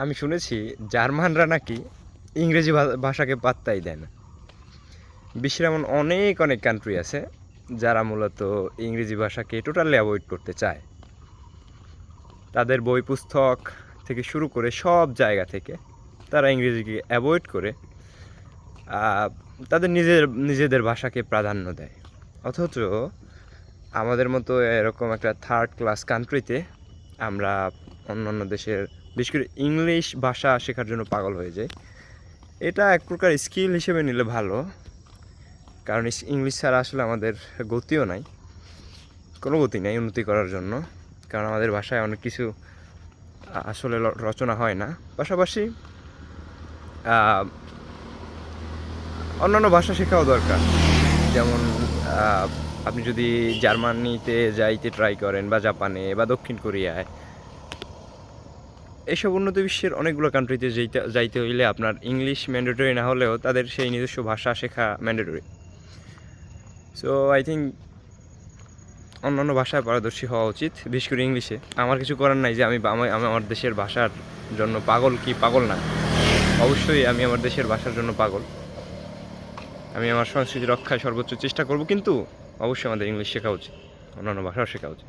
আমি শুনেছি জার্মানরা নাকি ইংরেজি ভাষাকে পাত্তাই দেয় না। বিশ্বের এমন অনেক অনেক কান্ট্রি আছে যারা মূলত ইংরেজি ভাষাকে টোটালি অ্যাভয়েড করতে চায়। তাদের বই পুস্তক থেকে শুরু করে সব জায়গা থেকে তারা ইংরেজিকে অ্যাভয়েড করে তাদের নিজেদের ভাষাকে প্রাধান্য দেয়। অথচ আমাদের মতো এরকম একটা থার্ড ক্লাস কান্ট্রিতে আমরা অন্যান্য দেশের বিশেষ করে ইংলিশ ভাষা শেখার জন্য পাগল হয়ে যাই। এটা এক প্রকার স্কিল হিসেবে নিলে ভালো, কারণ ইংলিশ ছাড়া আসলে আমাদের গতিও নাই, কোনো গতি নেই উন্নতি করার জন্য, কারণ আমাদের ভাষায় অনেক কিছু আসলে রচনা হয় না। পাশাপাশি অন্যান্য ভাষা শেখাও দরকার। যেমন আপনি যদি জার্মানিতে যাইতে ট্রাই করেন বা জাপানে বা দক্ষিণ কোরিয়ায়, এইসব উন্নত বিশ্বের অনেকগুলো কান্ট্রিতে যাইতে হইলে আপনার ইংলিশ ম্যান্ডেটরি না হলেও তাদের সেই নিজস্ব ভাষা শেখা ম্যান্ডেটরি। সো আই থিঙ্ক অন্যান্য ভাষায় পারদর্শী হওয়া উচিত, বিশেষ করে ইংলিশে। আমার কিছু করার নাই যে আমি আমার দেশের ভাষার জন্য পাগল কি পাগল না। অবশ্যই আমি আমার দেশের ভাষার জন্য পাগল। আমি আমার সংস্কৃতি রক্ষায় সর্বোচ্চ চেষ্টা করব, কিন্তু অবশ্যই আমাদের ইংলিশ শেখা উচিত, অন্যান্য ভাষাও শেখা উচিত।